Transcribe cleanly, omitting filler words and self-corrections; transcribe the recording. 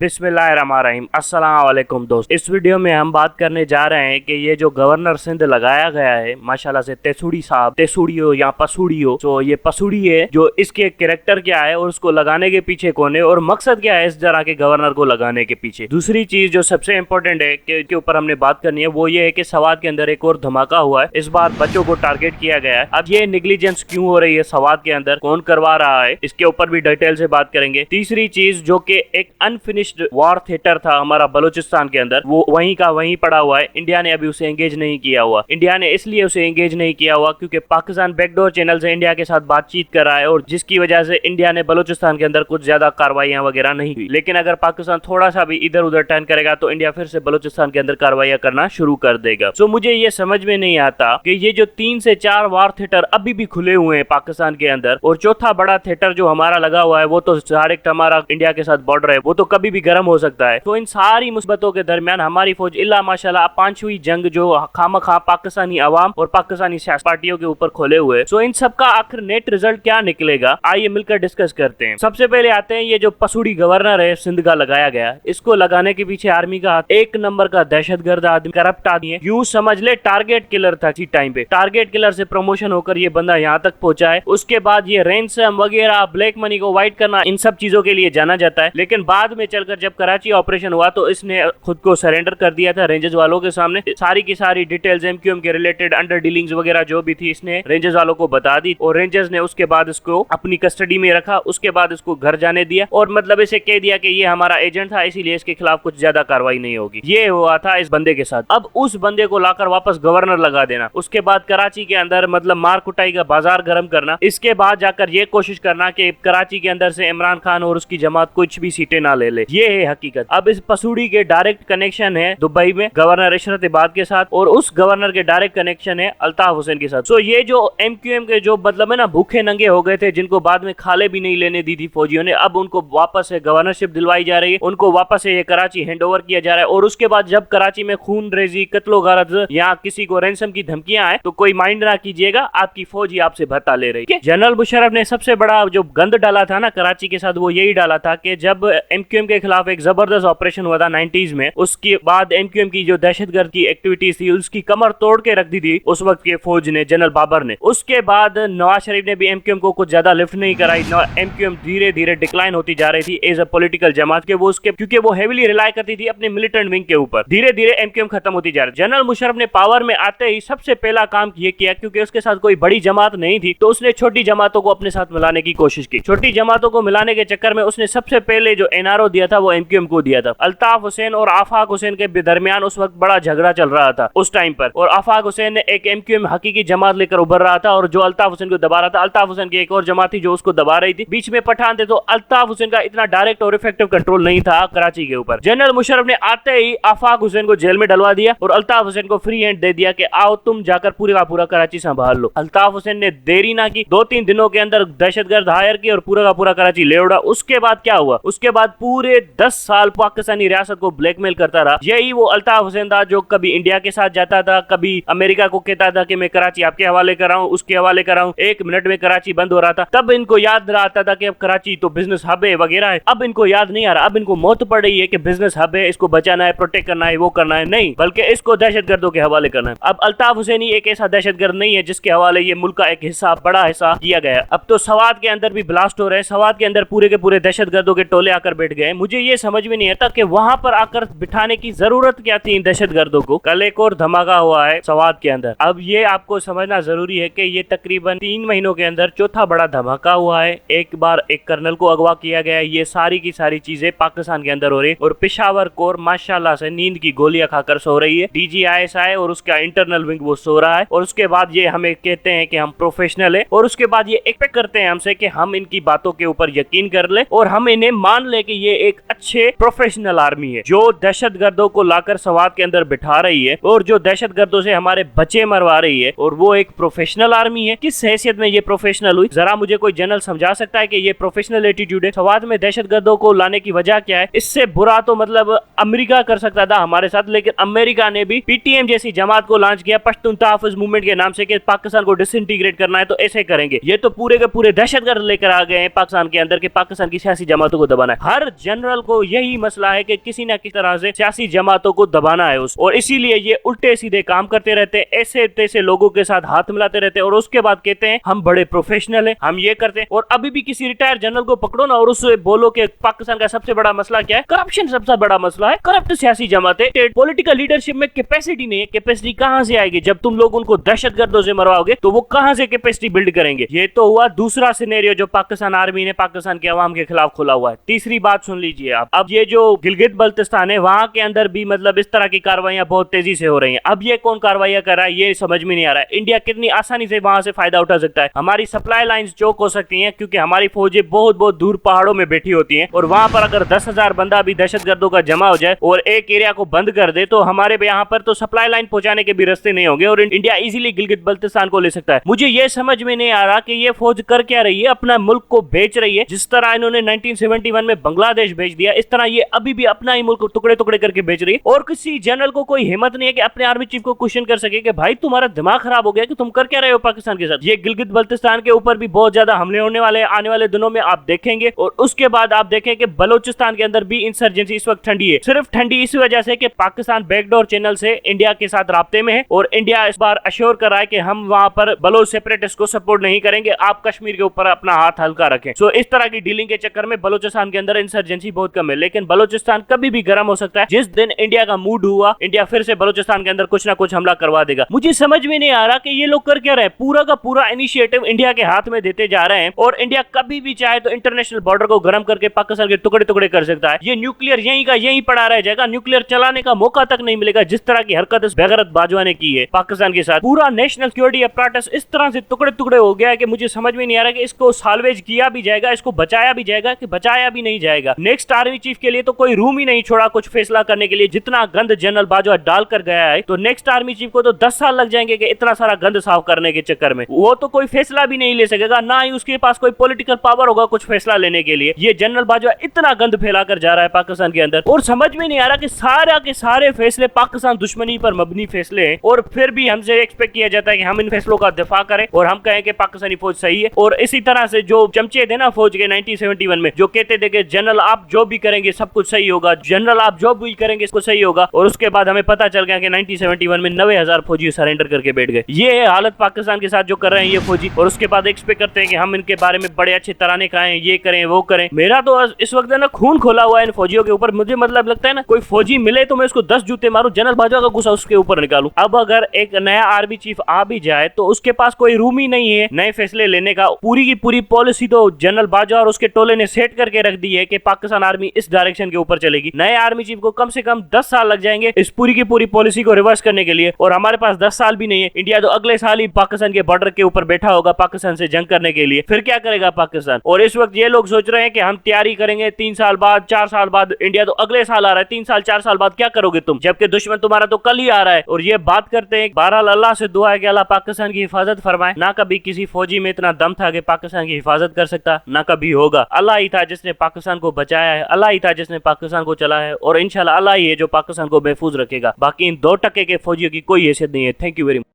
बिस्मिल्लाहिर्रहमानिर्रहीम। अस्सलाम वालेकुम दोस्त। इस वीडियो में हम बात करने जा रहे हैं कि ये जो गवर्नर सिंध लगाया गया है माशाल्लाह से तेसूड़ी साहब, तेसूड़ी हो या पसूड़ी हो, तो ये पसूड़ी है। जो इसके कैरेक्टर क्या है और उसको लगाने के पीछे कौन है और मकसद क्या है इस तरह के गवर्नर को लगाने के पीछे। दूसरी चीज जो सबसे इम्पोर्टेंट है के ऊपर हमने बात करनी है वो ये है कि सवात के अंदर एक और धमाका हुआ है। इस बार बच्चों को टारगेट किया गया है। अब ये नेग्लिजेंस क्यों हो रही है सवात के अंदर, कौन करवा रहा है, इसके ऊपर भी डिटेल से बात करेंगे। तीसरी चीज जो कि एक अनफिनिश्ड वॉर थिएटर था हमारा बलूचिस्तान के अंदर, वो वहीं का वहीं पड़ा हुआ है। इंडिया ने अभी उसे एंगेज नहीं किया हुआ। इंडिया ने इसलिए उसे एंगेज नहीं किया हुआ क्योंकि पाकिस्तान बैकडोर चैनल से इंडिया के साथ बातचीत कर रहा है और जिसकी वजह से इंडिया ने बलूचिस्तान के अंदर कुछ ज्यादा कार्रवाइयां वगैरह नहीं हुई। लेकिन अगर पाकिस्तान थोड़ा सा भी इधर उधर टर्न करेगा तो इंडिया फिर से बलूचिस्तान के अंदर कार्रवाइयां करना शुरू कर देगा। सो मुझे ये समझ में नहीं आता कि ये जो 3 से 4 वॉर थिएटर अभी भी खुले हुए हैं पाकिस्तान के अंदर, और चौथा बड़ा थिएटर जो हमारा लगा हुआ है वो तो डायरेक्ट हमारा इंडिया के साथ बॉर्डर है, वो तो कभी भी गर्म हो सकता है। तो इन सारी मुसीबतों के दरमियान हमारी फौज इल्ला माशाल्लाह 5वीं जंग जो खामखा पाकिस्तानी अवाम और पाकिस्तानी सियासी पार्टियों के ऊपर खोले हुए। सो इन सबका आखिर नेट रिजल्ट क्या निकलेगा, आइए मिलकर डिस्कस करते हैं। सबसे पहले आते हैं ये जो पसूड़ी गवर्नर है सिंध का लगाया गया, इसको लगाने के पीछे आर्मी का हाथ, एक नंबर का दहशतगर्द आदमी, करप्ट आदमी है। यूं समझ ले टारगेट किलर था इसी टाइम पे। टारगेट किलर से प्रमोशन होकर ये बंदा यहाँ तक पहुंचा है। उसके बाद ये रैंसम वगैरह, ब्लैक मनी को वाइट करना, इन सब चीजों के लिए जाना जाता है। लेकिन बाद में चलकर जब कराची ऑपरेशन हुआ तो इसने खुद को सरेंडर कर दिया था रेंजर्स वालों के सामने। सारी की सारी डिटेल्स एमक्यूएम के रिलेटेड अंडर डीलिंग्स वगैरह जो भी थी इसने रेंजर्स वालों को बता दी और रेंजर्स ने उसके बाद इसको अपनी कस्टडी में रखा। उसके बाद इसको घर जाने दिया और मतलब इसे कह दिया कि ये हमारा एजेंट था, इसीलिए इसके खिलाफ कुछ ज्यादा कार्रवाई नहीं होगी। ये हुआ था इस बंदे के साथ। अब उस बंदे को लाकर वापस गवर्नर लगा देना, उसके बाद कराची के अंदर मतलब मार कुटाई का बाजार गर्म करना, इसके बाद जाकर ये कोशिश करना कि कराची के अंदर से इमरान खान और उसकी जमात कुछ भी सीटें ना ले ले। ये है हकीकत। अब इस पसूड़ी के डायरेक्ट कनेक्शन है दुबई में गवर्नर इशरत इबाद के साथ और उस गवर्नर के डायरेक्ट कनेक्शन है अल्ताफ हुसैन के साथ। सो ये जो एमक्यूएम के जो मतलब है ना भूखे नंगे हो गए थे, जिनको बाद में खाले भी नहीं लेने दी थी फौजियों ने, अब उनको वापस से गवर्नरशिप दिलवाई जा रही है, उनको वापस से ये कराची हैंड ओवर किया जा रहा है। और उसके बाद जब कराची में खून रेजी, कत्लो गारत या किसी को रैंसम की धमकियां आए तो कोई माइंड ना कीजिएगा, आपकी फौज ही आपसे भत्ता ले रही है। जनरल मुशर्रफ ने सबसे बड़ा जो गंद डाला था ना कराची के साथ, वो यही डाला था कि जब एमक्यूएम के खिलाफ एक जबरदस्त ऑपरेशन हुआ था 90s में, उसके बाद एमक्यूएम की जो दहशतगर्द की एक्टिविटीज थी उसकी कमर तोड़ के रख दी थी उस वक्त के फौज ने, जनरल बाबर ने। उसके बाद नवाज शरीफ ने भी एमक्यूएम को कुछ ज्यादा लिफ्ट नहीं कराई। एमक्यूएम धीरे धीरे डिक्लाइन होती जा रही थी एज अ पॉलिटिकल जमात के, वो उसके क्योंकि वो हेवीली रिलाई करती थी अपने मिलिटेंट विंग के ऊपर। धीरे धीरे एमक्यूएम खत्म होती जा रही। जनरल मुशर्रफ ने पावर में आते ही सबसे पहला काम ये किया, क्योंकि उसके साथ कोई बड़ी जमात नहीं थी, तो उसने छोटी जमातों को अपने साथ मिलाने की कोशिश की। छोटी जमातों को मिलाने के चक्कर में उसने सबसे पहले जो एनआरओ दिया था वो एमक्यूएम को दिया था। अल्ताफ हुसैन और आफाक हुसैन के दरमियान उस वक्त बड़ा झगड़ा चल रहा था उस टाइम पर, और आफाक हुसैन ने एक एमक्यूएम हकीकी जमात लेकर उभर रहा था और जो अल्ताफ हुसैन को दबा रहा था। अल्ताफ हुसैन की एक और जमात थी जो उसको दबा रही थी। बीच में पठान थे, तो अल्ताफ हुसैन का इतना डायरेक्ट और इफेक्टिव कंट्रोल नहीं था कराची के ऊपर। जनरल मुशर्रफ ने आते ही आफाक हुसैन को जेल में डलवा दिया और अल्ताफ हुसैन को फ्री हैंड दे दिया कि आओ तुम जाकर पूरे का पूरा कराची संभाल लो। अल्ताफ हुसैन ने देरी ना की, 2-3 दिनों के अंदर दहशतगर्द हायर की और पूरा का पूरा कराची ले उड़ा। उसके बाद क्या हुआ, उसके बाद पूरे 10 साल पाकिस्तानी रियासत को ब्लैकमेल करता रहा। यही वो अल्ताफ हुसैन था जो कभी इंडिया के साथ जाता था, कभी अमेरिका को कहता था कि मैं कराची आपके हवाले कर रहा हूँ, उसके हवाले कर रहा हूँ। 1 मिनट में कराची बंद हो रहा था। तब इनको याद रहा आता था कि अब कराची तो बिजनेस हब है वगैरह है। अब इनको याद नहीं आ रहा, अब इनको मौत पड़ रही है कि बिजनेस हब है, इसको बचाना है, प्रोटेक्ट करना है, वो करना है, नहीं, बल्कि इसको दहशतगर्दों के हवाले करना है। अब अल्ताफ हुसैन ही एक ऐसा दहशतगर्द नहीं है जिसके हवाले ये मुल्क का एक हिस्सा, बड़ा हिस्सा किया गया। अब तो सवात के अंदर भी ब्लास्ट हो रहे हैं, सवात के अंदर पूरे के पूरे दहशतगर्दों के टोले आकर बैठ गए। मुझे ये समझ में नहीं आता कि वहां पर आकर बिठाने की जरूरत क्या थी इन दहशतगर्दों को। कल एक और धमाका हुआ है सवात के अंदर। अब ये आपको समझना जरूरी है कि ये तकरीबन 3 महीनों के अंदर चौथा बड़ा धमाका हुआ है। एक बार एक कर्नल को अगवा किया गया है। ये सारी की सारी चीजें पाकिस्तान के अंदर हो रही है और पेशावर कोर माशाल्लाह से नींद की गोलियां खाकर सो रही है। DGISI और उसका इंटरनल विंग वो सो रहा है और उसके बाद ये हमें कहते हैं कि हम प्रोफेशनल है और उसके बाद ये एक्सपेक्ट करते हैं हमसे कि हम इनकी बातों के ऊपर यकीन कर ले और हम इन्हें मान ले कि ये एक अच्छे प्रोफेशनल आर्मी है जो दहशतगर्दों को लाकर सवात के अंदर बिठा रही है और जो दहशतगर्दों से हमारे बच्चे मरवा रही है, और वो एक प्रोफेशनल आर्मी है। किस हैसियत में ये प्रोफेशनल हुई, जरा मुझे कोई जनरल समझा सकता है कि ये प्रोफेशनल एटीट्यूड है? सवात में दहशतगर्दों को लाने की वजह क्या है? इससे बुरा तो मतलब अमेरिका कर सकता था हमारे साथ, लेकिन अमेरिका ने भी PTM जैसी जमात को लॉन्च किया पश्तून तहफ़्फ़ुज़ मूवमेंट के नाम से कि पाकिस्तान को डिसइंटीग्रेट करना है तो ऐसे करेंगे। ये तो पूरे के पूरे दहशतगर्द लेकर आ गए हैं पाकिस्तान के अंदर के पाकिस्तान की सियासी जमातों को दबाना है। हर जनरल जनरल को यही मसला है कि किसी न किसी तरह से सियासी जमातों को दबाना है और इसीलिए ये उल्टे सीधे काम करते रहते हैं, ऐसे तैसे लोगों के साथ हाथ मिलाते रहते हैं और उसके बाद कहते हैं हम बड़े प्रोफेशनल हैं, हम ये करते हैं। और अभी भी किसी रिटायर्ड जनरल को पकड़ो ना और उससे बोलो कि पाकिस्तान का सबसे बड़ा मसला क्या है, करप्शन सबसे बड़ा मसला है, करप्ट सियासी जमातें, पॉलिटिकल लीडरशिप में कैपेसिटी नहीं है। कैपेसिटी कहां से आएगी? जब तुम लोग उनको दहशतगर्दों से मरवाओगे तो वो कहां से कैपेसिटी बिल्ड करेंगे? ये तो हुआ दूसरा सिनेरियो जो पाकिस्तान आर्मी ने पाकिस्तान के अवाम के खिलाफ खोला हुआ है। तीसरी बात सुन लीजिए आप, अब ये जो गिलगित बल्तिस्तान है वहां के अंदर भी मतलब इस तरह की कार्रवाइयां बहुत तेजी से हो रही हैं। अब ये कौन कार्रवाइयां कर रहा है ये समझ में नहीं आ रहा है। इंडिया कितनी आसानी से वहां से फायदा उठा सकता है। हमारी सप्लाई लाइंस चौक हो सकती हैं क्योंकि हमारी फौजें बहुत बहुत दूर पहाड़ों में बैठी होती हैं और वहां पर अगर 10,000 बंदा भी दहशतगर्दों का जमा हो जाए और एक एरिया को बंद कर दे तो हमारे यहाँ पर तो सप्लाई लाइन पहुंचाने के भी रास्ते नहीं होंगे और इंडिया इजीली गिलगित बल्तिस्तान को ले सकता है। मुझे ये समझ में नहीं आ रहा कि ये फौज कर क्या रही है, अपना मुल्क को बेच रही है। जिस तरह इन्होंने 1971 में बांग्लादेश बेच दिया, इस तरह ये अभी भी अपना ही मुल्क को टुकड़े टुकड़े करके बेच रही है और किसी जनरल को कोई हिम्मत नहीं है कि अपने आर्मी चीफ को क्वेश्चन कर सके कि भाई तुम्हारा दिमाग खराब हो गया कि तुम कर क्या रहे हो पाकिस्तान के साथ। ये गिलगित बल्तिस्तान के ऊपर भी बहुत ज्यादा हमले होने वाले आने वाले दिनों में आप देखेंगे और उसके बाद आप देखें कि बलोचिस्तान के अंदर भी इंसर्जेंसी इस वक्त ठंडी है। सिर्फ ठंडी इस वजह से कि पाकिस्तान बैकडोर चैनल से इंडिया के साथ राब्ते में है और इंडिया इस बार अश्योर कर रहा है कि हम वहां पर बलोच सेपरेटिस्ट को सपोर्ट नहीं करेंगे, आप कश्मीर के ऊपर अपना हाथ हल्का रखें। सो इस तरह की डीलिंग के चक्कर में बलोचिस्तान के अंदर इंसर्जेंसी बहुत कम है, लेकिन बलोचिस्तान कभी भी गर्म हो सकता है। जिस दिन इंडिया का मूड हुआ, इंडिया फिर से बलोचिस्तान के अंदर कुछ ना कुछ हमला करवा देगा। मुझे समझ में नहीं आ रहा कि ये लोग कर क्या रहे हैं। पूरा का पूरा इनिशिएटिव इंडिया के हाथ में देते जा रहे हैं और इंडिया कभी भी चाहे तो इंटरनेशनल बॉर्डर को गर्म करके पाकिस्तान के टुकड़े टुकड़े कर सकता है। ये न्यूक्लियर यहीं का यहीं पड़ा रह जाएगा, न्यूक्लियर चलाने का मौका तक नहीं मिलेगा। जिस तरह की हरकत इस बेगैरत बाजवा ने की है पाकिस्तान के साथ, पूरा नेशनल सिक्योरिटी अपराटस इस तरह से टुकड़े टुकड़े हो गया है कि मुझे समझ में नहीं आ रहा कि इसको साल्वेज किया भी जाएगा, इसको बचाया भी जाएगा कि बचाया भी नहीं जाएगा। नेक्स्ट आर्मी चीफ के लिए तो कोई रूम ही नहीं छोड़ा कुछ फैसला करने के लिए। जितना गंद जनरल बाजवा डाल कर गया है तो नेक्स्ट आर्मी चीफ को तो 10 साल लग जाएंगे कि इतना सारा गंद साफ करने के चक्कर में। वो तो कोई फैसला भी नहीं ले सकेगा, ना ही उसके पास कोई पॉलिटिकल पावर होगा कुछ फैसला लेने के लिए। ये जनरल बाजवा इतना गंद फैला कर जा रहा है पाकिस्तान के अंदर और समझ में नहीं आ रहा कि सारा के सारे फैसले पाकिस्तान दुश्मनी पर मबनी फैसले हैं और फिर भी हमसे एक्सपेक्ट किया जाता है कि हम इन फैसलों का दिफा करें और हम कहें कि पाकिस्तानी फौज सही है। और इसी तरह से जो चमचे थे ना फौज के 1971 में, जो कहते थे कि जनरल आप जो भी करेंगे सब कुछ सही होगा, जनरल आप जो भी करेंगे इसको सही होगा, और उसके बाद हमें पता चल गया कि 1971 में 90,000 फौजी सरेंडर करके बैठ गए। ये हालत पाकिस्तान के साथ जो कर रहे हैं ये फौजी, और उसके बाद एक्सपेक्ट करते हैं कि हम इनके बारे में बड़े अच्छे तराने खाएं, ये करें वो करें। मेरा तो इस वक्त ना खून खोला हुआ है इन फौजियों के ऊपर। मुझे मतलब लगता है ना कोई फौजी मिले तो मैं उसको 10 जूते मारूं, जनरल बाजवा का गुस्सा उसके ऊपर निकालूं। अब अगर एक नया आर्मी चीफ आ भी जाए तो उसके पास कोई रूम ही नहीं है नए फैसले लेने का। पूरी की पूरी पॉलिसी तो जनरल बाजवा और उसके टोले ने सेट करके रख दी है कि पाकिस्तान आर्मी इस डायरेक्शन के ऊपर चलेगी। नए आर्मी चीफ को कम से कम 10 साल लग जाएंगे इस पूरी की पूरी पॉलिसी को रिवर्स करने के लिए, और हमारे पास 10 साल भी नहीं है। इंडिया तो अगले साल ही पाकिस्तान के बॉर्डर के ऊपर बैठा होगा पाकिस्तान से जंग करने के लिए। फिर क्या करेगा पाकिस्तान? और इस वक्त ये लोग सोच रहे हैं कि हम तैयारी करेंगे 3 साल बाद 4 साल बाद। इंडिया तो अगले साल आ रहा है, 3 साल 4 साल बाद क्या करोगे तुम, जबकि दुश्मन तुम्हारा तो कल ही आ रहा है। और ये बात करते हैं, बहरहाल अल्लाह से दुआ है कि अल्लाह पाकिस्तान की हिफाजत फरमाए। ना कभी किसी फौजी में इतना दम था कि पाकिस्तान की हिफाजत कर सकता, ना कभी होगा। अल्लाह ही था जिसने पाकिस्तान को बचाया है, अल्लाह ही था जिसने पाकिस्तान को चला है, और इंशाल्लाह अल्लाह ही है जो पाकिस्तान को महफूज रखेगा। बाकी इन 2% के फौजियों की कोई हैसियत नहीं है। Thank you very much.